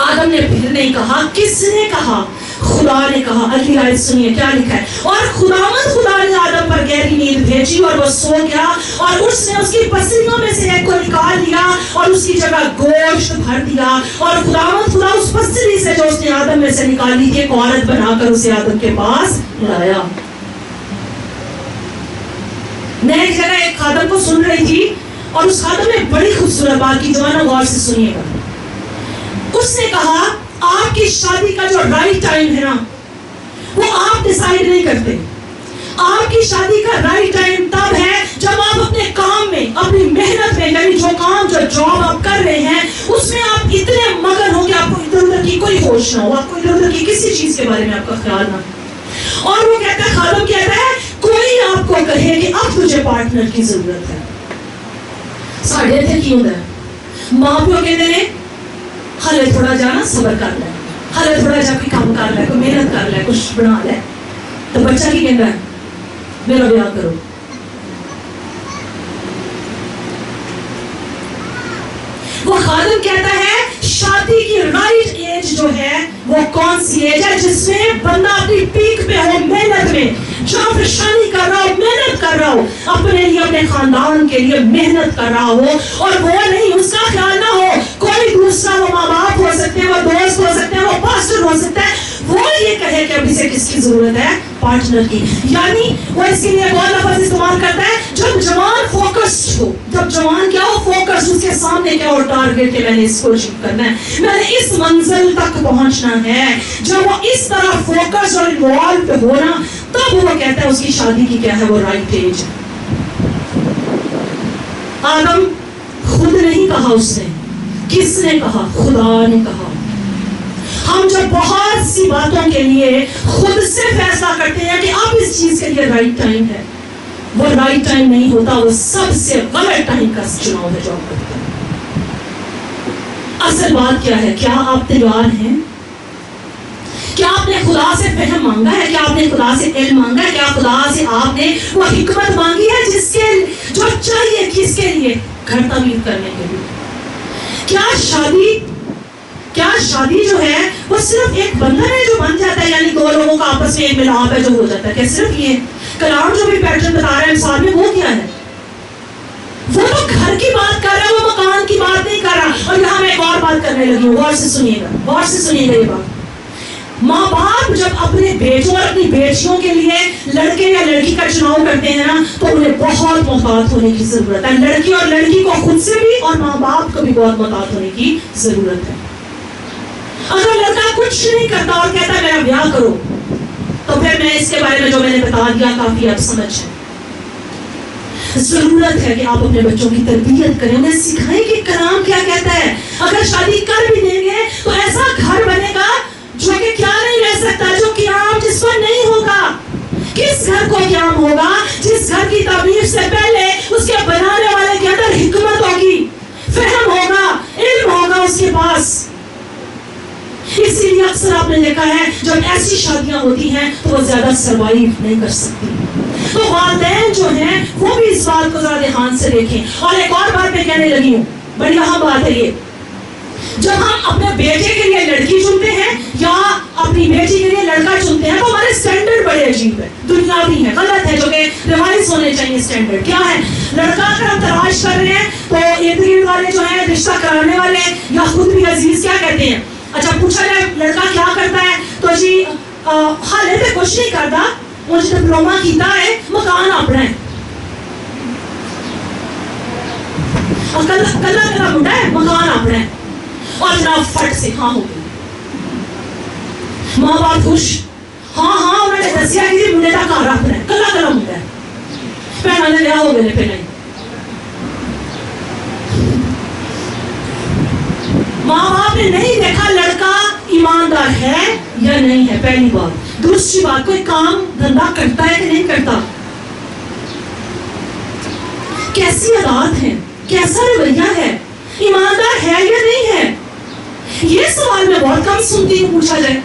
آدم نے پھر نہیں کہا. کس نے کہا؟ خدا نے کہا. اگلی آیت سنیے کیا لکھا ہے. اور خدا نے آدم پر گہری نیند بھیجی اور وہ سو گیا اور اس نے اس کی پسلیوں میں سے ایک کو نکال لیا اور اس کی جگہ گوشت بھر دیا. اور خدا اس پسلی سے جو اس نے آدم میں سے نکالی تھی ایک عورت بنا کر اسے آدم کے پاس لایا. میں ایک جگہ ایک خادم کو سن رہی تھی اور اس خادم نے بڑی خوبصورت بات کی، جوانوں غور سے سنیے گا. اس نے کہا آپ کی شادی کا جو رائٹ ٹائم ہے نا وہ آپ ڈیسائیڈ نہیں کرتے. آپ کی شادی کا رائٹ ٹائم تب ہے جب آپ اپنے کام میں، اپنی محنت میں، یعنی جو جاب آپ کر رہے ہیں اس میں آپ اتنے مگن ہو کہ آپ کو ادھر ادھر کی کوئی ہوش نہ ہو، آپ کو ادھر ادھر کی کسی چیز کے بارے میں آپ کا خیال نہ ہو. اور وہ کہتا ہے، خادم کہتا ہے کوئی آپ کو کہے کہ اب تجھے پارٹنر کی ضرورت ہے. ساڑھے تھے کیوں ہے ماں پیو کہتے ہیں ہلے تھوڑا جانا صبر کر لے، ہلے تھوڑا جا کوئی کام کر لے، کوئی محنت کر لے، کچھ بنا لے. تو بچہ کی کہتا ہے میرا بیاہ کرو. وہ خادم کہتا ہے شادی کی رائٹ ایج جو ہے وہ کون سی ایج ہے جس میں بندہ اپنی پیک پہ ہو، محنت میں، جو پریشانی کر رہا ہو، محنت کر رہا ہو، اپنے لیے اپنے خاندان کے لیے محنت کر رہا ہو. اور وہ نہیں، اس کا خیال نہ ہو کوئی دوسرا، وہ ماں باپ ہو سکتے ہیں، وہ دوست ہو سکتے ہیں، وہ پاسٹر ہو سکتا ہے، وہ یہ کہے کہ ابھی سے کس کی ضرورت ہے؟ پارٹنر کی. یعنی وہ اس کے لیے ایک اور لفظ استعمال کرتا ہے جب جوان فوکسڈ ہو. جب جوان کیا ہو؟ فوکس. اس کے سامنے کیا ہو؟ ٹارگیٹ کہ میں نے اس کو اچیو کرنا ہے، میں نے اس منزل تک پہنچنا ہے. جب وہ اس طرح فوکس اور انوالو پہ ہونا، تب تب وہ کہتا ہے اس کی شادی کی کیا ہے وہ رائٹ ایج ہے. آدم خود نہیں کہا, اس نے کس نے کہا؟ خدا نے کہا. ہم جب بہت سی باتوں کے لیے خود سے فیصلہ کرتے ہیں کہ اب اس چیز کے لیے رائٹ ٹائم ہے, وہ رائٹ ٹائم نہیں ہوتا, وہ سب سے غلط ٹائم کا چناؤ ہے جو آپ کرتے ہیں. اصل بات کیا ہے؟ کیا آپ تیار ہیں؟ کیا آپ نے خدا سے فہم مانگا ہے؟ کیا آپ نے خدا سے علم مانگا ہے؟ کیا خدا سے آپ نے وہ حکمت مانگی ہے جس کے جو چاہیے کس کے لیے؟ گھر تعمیر کرنے کے لیے. کیا شادی جو ہے وہ صرف ایک بندھن ہے جو بن جاتا ہے, یعنی دو لوگوں کا آپس میں ایک ملاپ ہے جو ہو جاتا ہے؟ کیا صرف یہ کلام جو بھی پیٹرن بتا رہا ہے مثال میں وہ کیا ہے؟ وہ تو گھر کی بات کر رہا ہے, وہ مکان کی بات نہیں کر رہا. اور یہاں میں ایک اور بات کرنے لگی ہوں, غور سے سنیے گا یہ بات. ماں باپ جب اپنے بیٹوں اور اپنی بیٹیوں کے لیے لڑکے یا لڑکی کا چناؤ کرتے ہیں نا, تو انہیں بہت محتاط ہونے کی ضرورت ہے. لڑکی اور لڑکی کو خود سے بھی اور ماں باپ کو بھی بہت محتاط ہونے کی ضرورت ہے. اگر لڑکا کچھ نہیں کرتا اور کہتا ہے میرا بیاہ کرو, تو پھر میں اس کے بارے میں جو میں نے بتا دیا کافی آپ سمجھ جائیں. ضرورت ہے کہ آپ اپنے بچوں کی تربیت کریں, انہیں سکھائیں کہ کلام کیا کہتا ہے. اگر شادی کر بھی دیں گے تو ایسا گھر بنے گا جو کہ کیا نہیں رہ سکتا, جو قیام جس پر نہیں ہوگا. کس گھر کو قیام ہوگا؟ جس گھر کی تعمیر سے پہلے اس کے بنانے والے کے اندر حکمت ہوگی, فہم ہوگا, علم ہوگا اس کے پاس. اسی لیے اکثر آپ نے دیکھا ہے جب ایسی شادیاں ہوتی ہیں تو وہ زیادہ سروائیو نہیں کر سکتی. تو والدین جو ہیں وہ بھی اس بات کو ذرا دھیان سے دیکھیں. اور ایک اور بات میں کہنے لگی ہوں, بڑی اہم بات ہے یہ. جب ہم اپنے بیٹے کے لیے لڑکی چنتے ہیں یا اپنی بیٹی کے لیے لڑکا چنتے ہیں تو ہمارے سٹینڈرڈ بڑے عجیب ہے, دنیاوی ہے, غلط ہے, جو کہ ریوائز ہونے چاہیے. سٹینڈرڈ کیا ہے؟ لڑکا اگر ہم تلاش کر رہے ہیں تو ارد گرد والے جو ہیں رشتہ کرانے والے یا خود بھی عزیز کیا کہتے ہیں؟ اچھا پوچھا جائے لڑکا کیا کرتا ہے تو جی حالے پہ کچھ نہیں کرتا, مجھے ڈپلوما کیتا ہے, مکان اپنا ہے, کلا منڈا ہے, مکان اپنا ہے. اور جناب فٹ سے ہاں ہو گئی. ماں باپ خوش, ہاں انہوں نے دسیا کہ منڈے کا گھر اپنا ہے, کلا منڈا ہے, بھن نے لیا ہو گئے پھر نہیں. ماں باپ نے نہیں دیکھا لڑکا ایماندار ہے یا نہیں ہے, پہلی بات. دوسری بات, کوئی کام دھندا کرتا ہے کہ نہیں کرتا, کیسی عادات ہے, کیسا رویہ ہے, ایماندار ہے یا نہیں ہے. یہ سوال میں بہت کم سنتی ہوں پوچھا جائے.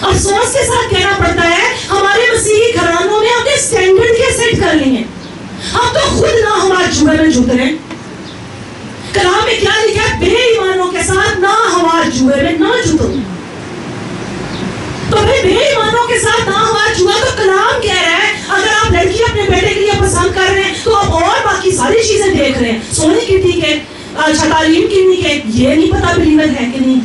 افسوس کے ساتھ کہنا پڑتا ہے ہمارے مسیحی گھرانوں نے اپنے سٹینڈرڈ کے سیٹ کر لیے ہیں. ہم تو خود نہ ہمارے جوڑے میں جھک رہے ہیں. کلام میں کیا لکھا ہے؟ بے ایمانوں کے ساتھ نہ ہمارے جوڑے میں نہ جھکو. تو بے ایمانوں کے ساتھ نہ ہمارا جوا, تو کلام کہہ رہا ہے اگر آپ لڑکی اپنے بیٹے کے لیے پسند کر رہے ہیں تو آپ اور باقی ساری چیزیں دیکھ رہے ہیں. سونے کی ٹھیک ہے, اچھا تعلیم کی نہیں ہے, یہ نہیں پتا بلیور ہے کہ نہیں.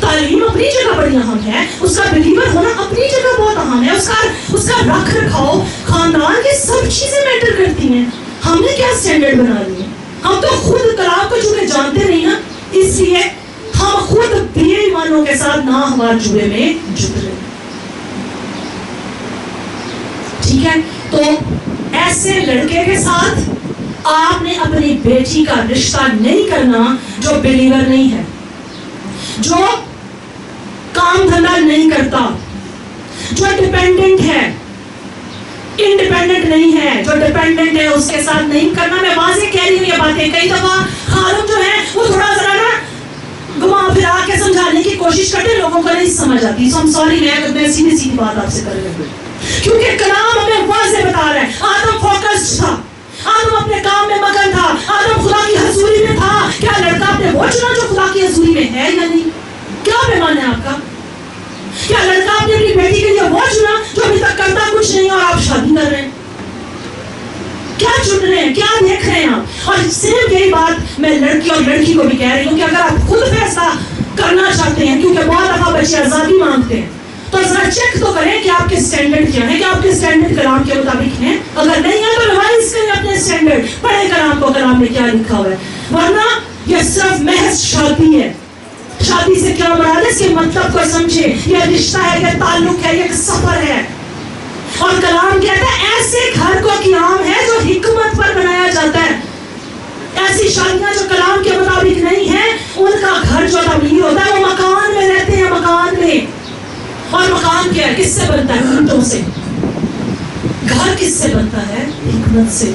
تعلیم اپنی جگہ بڑی اہم ہے, اس کا بلیور ہونا اپنی جگہ بہت اہم ہے, اس کا رکھ رکھاؤ, خاندان کی سب چیزیں میٹر کرتی ہیں. ہم نے کیا سٹینڈرڈ بنا لیے؟ ہم تو خود کلام کو چونکہ جانتے نہیں نا, اس لیے ہم خود بے ایمانوں کے ساتھ نہ ہمارے جوڑے میں جھک رہے. ٹھیک ہے, تو ایسے لڑکے کے ساتھ آپ نے اپنی بیٹی کا رشتہ نہیں کرنا جو بلیور نہیں ہے, جو کام دھندا نہیں کرتا, جو ڈیپینڈنٹ ہے, انڈیپینڈنٹ نہیں ہے. جو ڈیپینڈنٹ ہے اس کے ساتھ نہیں کرنا. میں واضح کہہ رہی ہوں یہ باتیں. کئی دفعہ خادم جو ہے وہ تھوڑا ذرا نا گھما پھرا کے سمجھانے کی کوشش کرتے, لوگوں کو نہیں سمجھ آتی. سو سوری, میں سیدھی بات آپ سے کر رہی ہوں, کیونکہ کلام ہمیں واضح بتا رہا ہے. آدم فوکسڈ تھا, آدم اپنے کام میں مگن تھا, آدم خدا کی حضوری میں تھا. کیا لڑکا آپ نے وہ چنا جو خدا کی حضوری میں ہے یا نہیں؟ کیا پیمان ہے آپ کا؟ کیا لڑکا آپ نے اپنی بیٹی کے لیے وہ چنا جو ابھی تک کرتا کچھ نہیں اور آپ شادی کر رہے ہیں؟ کیا چن رہے ہیں, کیا دیکھ رہے ہیں آپ؟ اور صرف یہی بات میں لڑکی اور لڑکی کو بھی کہہ رہی ہوں کہ اگر آپ خود فیصلہ کرنا چاہتے ہیں, کیونکہ بہت دفعہ بچے آزادی مانگتے ہیں, تو ذرا چیک تو کریں کہ آپ کے سٹینڈرڈ کیا ہیں, کہ آپ کے سٹینڈرڈ کلام کے مطابق ہیں. اگر نہیں ہے تو ریوائز کریں اپنے سٹینڈرڈ, پڑھیں کلام کو, کلام میں کیا لکھا ہوا ہے. ورنہ یہ صرف محض شادی ہے. شادی سے کیا مراد ہے, اس کے مطلب کو سمجھے. یہ رشتہ ہے, یہ تعلق ہے, یہ ایک سفر ہے. اور کلام کہتا ہے ایسے گھر کو قیام ہے جو حکمت پر بنایا جاتا ہے. ایسی شادیاں جو کلام کے مطابق نہیں ہیں, ان کا گھر جو تعمیر ہوتا ہے وہ مکان میں رہتے ہیں, مکان میں. اور مکان کیا ہے, کس سے بنتا ہے؟ اینٹوں سے. گھر کس سے بنتا ہے؟ حکمت سے.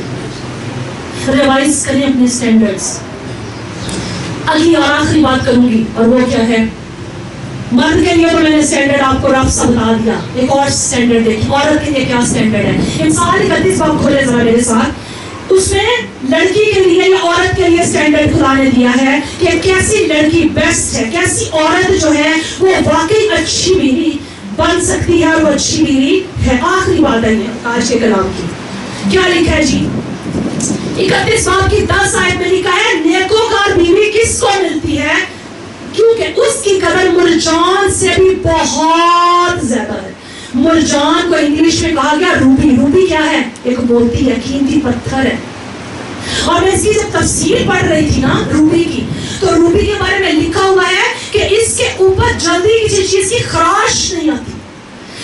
ریوائز کریں اپنے سٹینڈرڈز. اگلی اور آخری بات کروں گی, اور وہ کیا ہے؟ مرد کے لیے تو میں نے سٹینڈرڈ آپ کو رف سا بتا دیا. ایک اور سٹینڈرڈ دیکھیں عورت کے لیے کیا سٹینڈرڈ ہے. امثال 31 باب کھولے ذرا میرے ساتھ. اس میں لڑکی کے لیے یا عورت کے لیے سٹینڈرڈ خدا نے دیا ہے کہ کیسی لڑکی بیسٹ ہے, کیسی عورت جو ہے وہ واقعی اچھی بیوی بن سکتی ہے, اور وہ اچھی بیوی ہے. آخری بات ہے آج کے کلام کی. کیا لکھا ہے جی؟ 31 باب کی 10 آیت میں لکھا ہے نیکوکار بیوی کس کو ملتی ہے؟ کیونکہ اس کی قدر مرجان سے بھی بہت زیادہ ہے. مرجان کو انگلش میں کہا گیا روبی. روبی کیا ہے؟ ایک موتی ہے, قیمتی پتھر ہے. اور میں اس کی جب تفسیر پڑھ رہی تھی نا روبی کی, تو روبی کے بارے میں لکھا ہوا ہے کہ اس کے اوپر جلدی کسی چیز کی خراش نہیں آتی.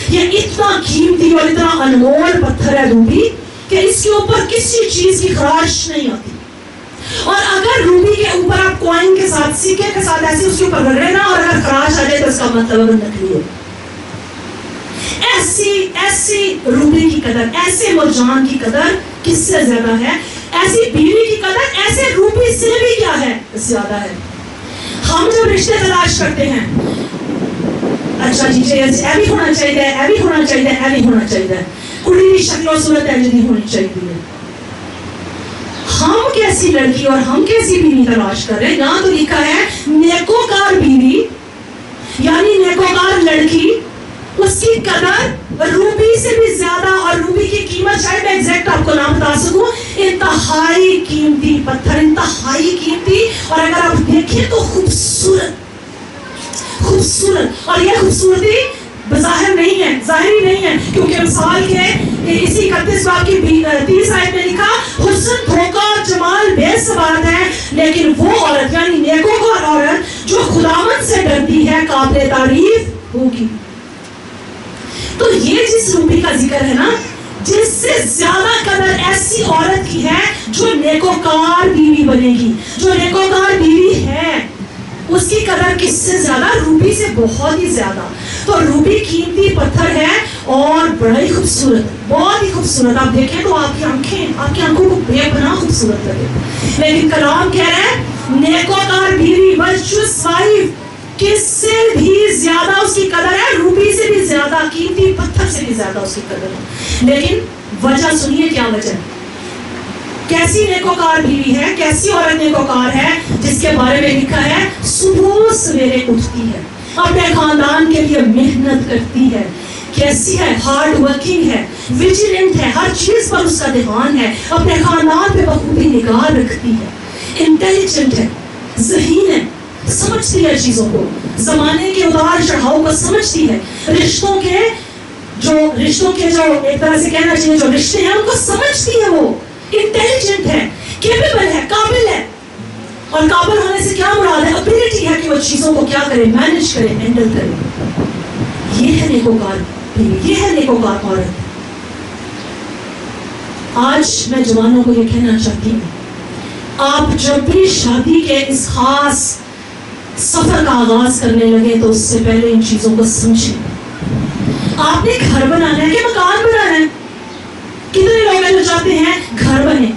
یہ اتنا قیمتی اور اتنا انمول پتھر ہے روبی کہ اس کے اوپر کسی چیز کی خراش نہیں آتی. اور اگر روبی کے اوپر آپ کوائن کے ساتھ, سکے کے ساتھ ایسے اس کے اوپر رگڑے نا, اور اگر خراش آ جائے تو اس کا مطلب نکلی ہے. ایسی روبی کی قدر, ایسے مرجان کی قدر کس سے زیادہ ہے؟ ایسی بیوی کی قدر ایسے روبی سے بھی کیا ہے؟ زیادہ ہے. ہم جب رشتے تلاش کرتے ہیں, اچھا جی اے بھی ہونا چاہیے, اے بھی ہونا چاہیے, اے بھی ہونا چاہیے, کڑی کی شکل و صورت ایسی ہونی چاہیے. ہم کیسی لڑکی اور ہم کیسی بیوی تلاش کر رہے ہیں؟ یہاں تو لکھا ہے نیکوکار بیوی, یعنی نیکوکار لڑکی, اس کی قدر روبی سے بھی زیادہ. اور روبی کی قیمت شاید میں ایگزیکٹ آپ کو نام بتا سکوں, انتہائی قیمتی پتھر, انتہائی قیمتی. اور اگر آپ دیکھیں تو خوبصورت. اور یہ خوبصورتی بظاہر نہیں ہے, ظاہری نہیں ہے, کیونکہ مثال کے اسی 31 باب کی 30 آیت میں لکھا حسن, دھوکہ اور جمال بے ثبات ہے, لیکن وہ عورت یعنی نیکوکار عورت جو خداوند سے ڈرتی ہے قابل تعریف ہوگی. تو یہ جس روبی کا ذکر ہے نا, جس سے زیادہ قدر ایسی عورت کی ہے جو نیکوکار بیوی بنے گی, جو نیکوکار بیوی ہے, اس کی قدر کس سے زیادہ؟ روبی سے بہت ہی زیادہ. تو روبی قیمتی پتھر ہے اور بڑا ہی خوبصورت, بہت ہی خوبصورت. آپ دیکھیں تو آپ کی آنکھوں کو بے پناہ خوبصورت لگے. لیکن کلام کہہ رہا ہے نیکوکار بیوی, ورچوس وائف, کس سے بھی زیادہ اس کی قدر ہے, روبی سے بھی زیادہ, قیمتی پتھر سے بھی زیادہ اس کی قدر ہے. لیکن وجہ سنیے, کیا وجہ ہے؟ کیسی نیکوکار بیوی ہے, کیسی عورت نیکوکار ہے جس کے بارے میں لکھا ہے صبح سویرے اٹھتی ہے, اپنے خاندان کے لیے محنت کرتی ہے. کیسی ہے؟ ہارڈ ورکنگ ہے, ویجیلنٹ ہے, ہر چیز پر اس کا دھیان ہے, اپنے خاندان پہ بخوبی نگاہ رکھتی ہے, انٹیلیجنٹ ہے, ذہین ہے, سمجھتی ہے چیزوں کو, زمانے کے اتار چڑھاؤ کو سمجھتی ہے, رشتوں کے جو ایک طرح سے کہنا چاہیے جو رشتے ہیں ان کو سمجھتی ہے. وہ انٹیلیجنٹ ہے, کیپیبل ہے, قابل ہے. اور قابل ہونے سے کیا مراد ہے؟ ابیلٹی ہے کہ وہ چیزوں کو کیا کرے, مینج کرے, ہینڈل کرے. یہ ہے نیکوکار بیوی, یہ ہے نیکوکار عورت. آج میں جوانوں کو یہ کہنا چاہتی ہوں, آپ جب بھی شادی کے اس خاص سفر کا آغاز کرنے لگے تو اس سے پہلے ان چیزوں کو سمجھیں. آپ نے گھر بنانا ہے کہ مکان بنانا ہے؟ کتنے لوگ ہیں جو چاہتے ہیں گھر بنے؟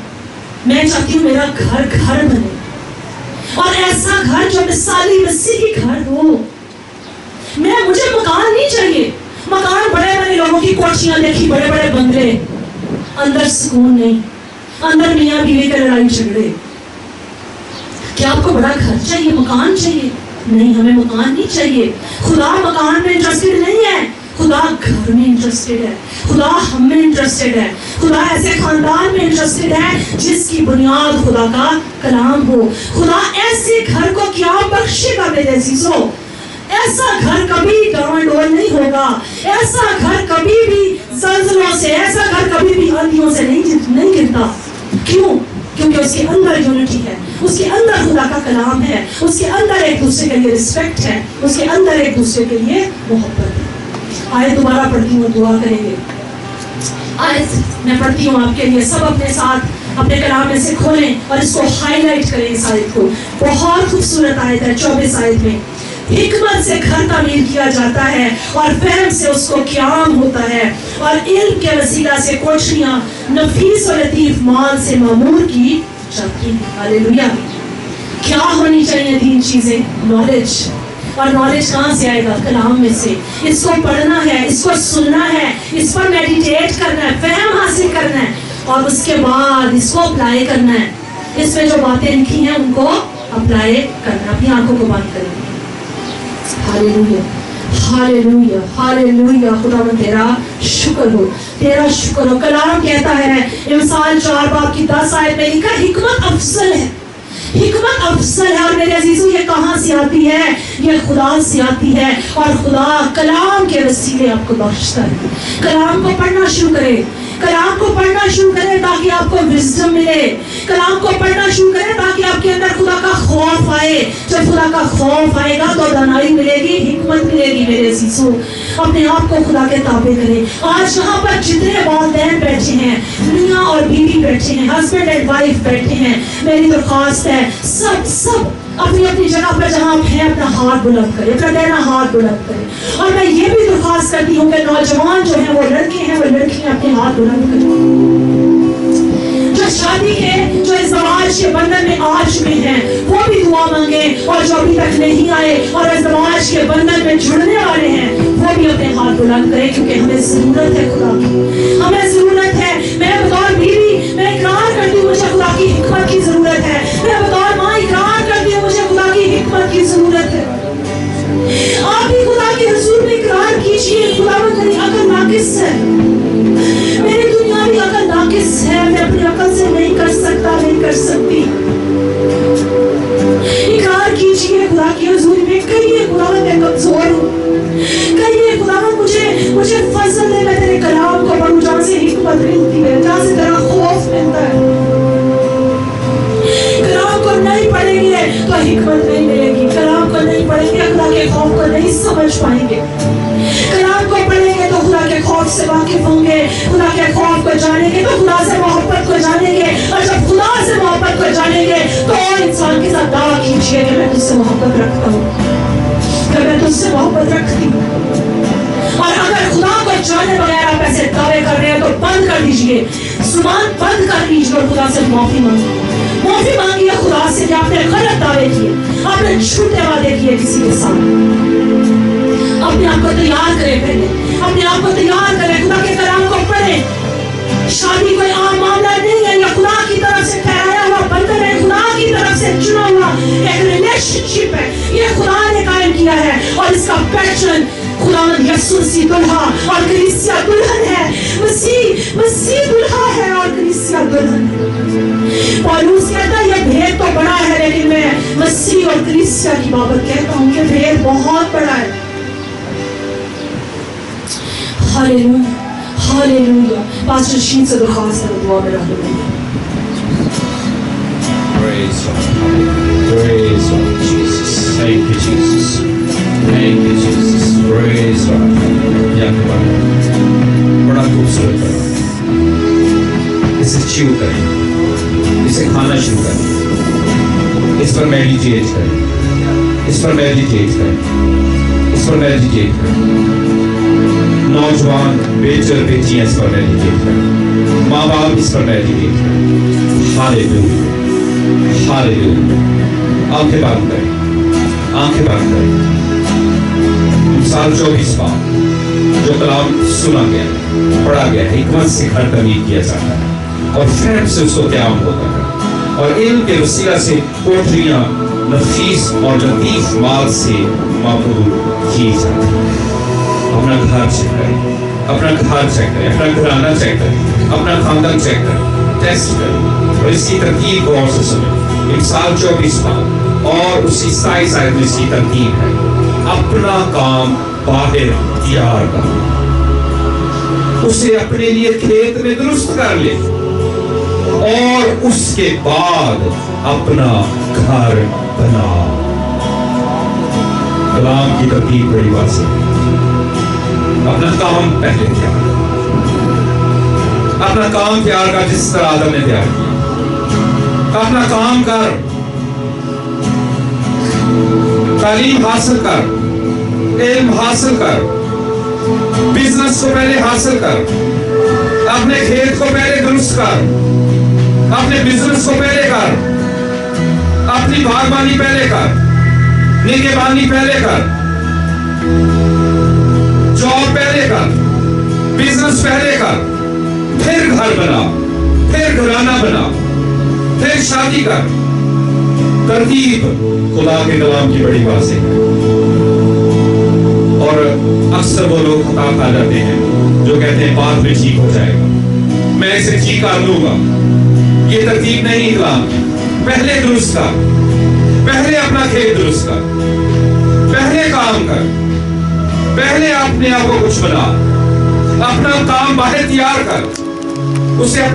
میں چاہتی ہوں میرا گھر بنے, اور ایسا گھر جو مثالی مسیحی گھر ہو. مجھے مکان نہیں چاہیے, مکان بڑے بڑے لوگوں کی کوٹھیاں دیکھی, بڑے بڑے بنگلے, اندر سکون نہیں, اندر میاں بیوی کے لڑائی جھگڑے. کیا آپ کو بڑا گھر چاہیے, مکان چاہیے؟ نہیں, ہمیں مکان نہیں چاہیے. خدا مکان میں انٹرسٹڈ نہیں ہے, خدا گھر میں انٹرسٹڈ ہے, خدا ہم میں انٹرسٹڈ ہے, خدا ایسے خاندان میں انٹرسٹڈ ہے جس کی بنیاد خدا کا کلام ہو. خدا ایسے گھر کو کیا بخشے گا میرے عزیزو. ایسا گھر کبھی ڈاؤن ڈول نہیں ہوگا, ایسا گھر کبھی بھی زلزلوں سے, ایسا گھر کبھی بھی آندھیوں سے نہیں گرتا. کیوں؟ کیونکہ اس کے اندر یونٹی ہے, اس کے اندر خدا کا کلام ہے, اس کے اندر ایک دوسرے کے لیے رسپیکٹ ہے, اس کے اندر ایک دوسرے کے لیے محبت ہے. آئے دوبارہ پڑھتی ہوں, دعا کریں گے. آیت میں پڑھتی ہوں آپ کے لیے، سب اپنے ساتھ اپنے کلام میں سے کھولیں اور اس کو ہائی لائٹ کریں اس آیت کو. بہت خوبصورت آیت ہے 24 آیت میں. حکمت سے گھر تعمیر کیا جاتا ہے اور فہم سے اس کو قیام ہوتا ہے، اور علم کے وسیلہ سے کوٹھریاں نفیس و لطیف مال سے معمور کی جاتی ہیں. ہاللیلویہ. کیا ہونی چاہیے تین چیزیں؟ نالج. اور نالج کہاں سے آئے گا؟ کلام میں سے. اس کو پڑھنا ہے، اس کو سننا ہے، اس پر میڈیٹیٹ کرنا ہے، فہم حاصل کرنا ہے، اور اس کے بعد اس کو اپلائی کرنا ہے. اس میں جو باتیں لکھی ہیں ان کو اپلائی کرنا. اپنی آنکھوں کو بند کریں. ہاللیلویہ ہاللیلویہ ہاللیلویہ. خداوند تیرا شکر ہو، تیرا شکر ہو. کلام کہتا ہے امثال 4:10 آیت میں لکھا حکمت افضل ہے. حکمت افضل ہے. اور میرے عزیزو یہ کہاں سے آتی ہے؟ یہ خدا سے آتی ہے، اور خدا کلام کے وسیلے آپ کو بخشتا ہے. کلام کو پڑھنا شروع کرے، کلام کو پڑھنا شروع کرے تاکہ آپ کو وزڈم ملے. کلام کو پڑھنا شروع کرے تاکہ آپ کے اندر خدا کا خوف آئے. جب خدا کا خوف آئے گا تو دانائی ملے گی، حکمت ملے گی. میرے عزیزو اپنے آپ کو خدا کے تابع کریں. آج یہاں پر جتنے والدین بیٹھے ہیں، میاں اور بیوی بیٹھے ہیں، ہسبینڈ اینڈ وائف بیٹھے ہیں، میری درخواست ہے سب اپنی اپنی جگہ پر جہاں آپ ہیں اپنا ہاتھ بلند کریں، اپنا دہنا ہاتھ بلند کریں. اور میں یہ بھی درخواست کرتی ہوں کہ نوجوان جو ہیں، وہ لڑکے ہیں، وہ لڑکیاں اپنے ہاتھ بلند کریں. جو شادی کے، جو ازدواج کے بندھن میں آ چکے ہیں، وہ بھی دعا مانگیں. اور جو ابھی تک نہیں آئے اور ازدواج کے بندھن میں جڑنے والے ہیں، وہ بھی اپنے ہاتھ بلند کریں، کیونکہ ہمیں ضرورت ہے خدا کی. ہمیں ضرورت ہے. میں بطور بیوی میں اقرار کرتی ہوں مجھے خدا کی حکمت کی ضرورت ہے. میں بطور ماں اقرار کرتی ہوں مجھے خدا کی حکمت کی ضرورت ہے. آپ بھی خدا کے حضور میں اقرار کیجیے خدا میری عقل ناقص ہے، میری دنیاوی عقل ناقص ہے، میں اپنی عقل سے نہیں کر سکتا، نہیں کر سکتی. اقرار کیجیے خدا کے حضور میں. کہیے خدا میں کمزور ہوں، کہیے خدا مجھے فضل دے، میں تیرے کلام کو پڑھوں جہاں سے حکمت ملتی ہے، جہاں سے تیرا خوف ملتا ہے. کلام کو نہیں پڑھیں گے تو حکمت نہیں ملے گی. کلام کو نہیں پڑھیں گے خدا کے خوف کو نہیں سمجھ پائیں گے. کلام کو پڑھیں گے تو خدا کے خوف سے واقف ہوں گے، خدا کے خوف کو جانیں گے تو خدا سے محبت کو جانیں گے. اور جب خدا سے محبت کو جانیں گے تو انسان کے ساتھ دعویٰ کیجیے کہ میں تجھ سے محبت رکھتا ہوں، کہ میں تجھ سے محبت رکھتی ہوں. اور اگر خدا کو جانے بغیر آپ ایسے دعوے کر رہے ہیں تو بند کر دیجیے، زبان بند کر دیجیے اور خدا سے معافی مانگیے. معافی مانگیے خدا سے کہ آپ نے غلط دعوے کیے، آپ نے جھوٹے وعدے کیے کسی کے ساتھ. اپنے آپ کو تیار کریں، پہلے اپنے آپ کو تیار کریں. خدا کے کلام کو پڑھیں. شادی کوئی عام معاملہ نہیں ہے، یہ خدا کی طرف سے ٹھہرایا ہوا بندھن ہے، خدا کی طرف سے چنا ہوا ایک ریلیشن شپ ہے. یہ خدا نے قائم کیا ہے، اور اس کا پیٹرن خداوند یسوع مسیح دلہا اور کلیسیا دلہن ہے. مسیح دلہا ہے اور کلیسیا دلہن ہے. پالوس کہتا ہے یہ بھید تو بڑا ہے، لیکن میں مسیح اور کلیسیا کی بابت کہتا ہوں کہ بھید بہت بڑا ہے. ہاللیلویہ ہاللیلویہ. پاسٹر رشید سے درخواست ہے دعا میں رکھ لیں. Praise God. Praise God, Jesus. Thank you, Jesus. Thank you, Jesus. Praise God. بڑا خوبصورت ہے. اسے چیو کریں، اسے کھانا شروع کریں، اس پر میڈیٹیٹ کریں، اس پر میڈیٹیٹ کریں، اس پر میڈیٹیٹ کریں. نوجوان بیٹے اور بیٹیاں اس پر میڈیٹیٹ کریں، ماں باپ اس پر میڈیٹیٹ کریں. ہاللیلویہ ہاللیلویہ. آنکھیں بند کریں، آنکھیں بند کریں. مثال 24 بار جو کلام سنا گیا، پڑھا گیا، حکمت سے گھر تعمیر کیا جاتا ہے اور فہم سے اس کو قیام ہوتا ہے، اور علم کے وسیلہ سے کوٹھریاں نفیس اور لطیف مال سے معمور کی جاتی ہیں. اپنا گھر چیک کریں، اپنا گھر چیک کریں، اپنا گھرانہ چیک کریں، اپنا خاندان چیک کریں، ٹیسٹ کریں اور اس کی ترتیب کو اور سے سنیں. مثال 24 بار اور اسی 27 آیت میں اس کی ترتیب ہے. اپنا کام باہر تیار کرو، اسے اپنے لیے کھیت میں درست کر لے اور اس کے بعد اپنا گھر بنا. کلام کی ترتیب بڑی واضح ہے. اپنا کام پہلے تیار کرو. اپنا کام تیار کر جس طرح آدم نے تیار کیا. اپنا کام کر, تعلیم حاصل کر, علم حاصل کر, بزنس کو پہلے حاصل کر, اپنے کھیت کو پہلے درست کر, اپنے بزنس کو پہلے کر, اپنی باغبانی پہلے کر, نگہبانی پہلے کر, جاب پہلے کر, بزنس پہلے کر, پھر گھر بنا, پھر گھرانہ بنا, پھر شادی کر. ترتیب خدا کے کلام کی بڑی واضح ہے. اور اکثر وہ لوگ خطا کھا جاتے ہیں جو کہتے ہیں بعد میں ٹھیک ہو جائے گا, میں اسے ٹھیک کر لوں گا. یہ ترتیب نہیں کلام. پہلے درست کر, پہلے اپنا کھیت درست کر, پہلے کام کر, پہلے اپنے آپ کو کچھ بنا, اپنا کام باہر تیار کر, اسے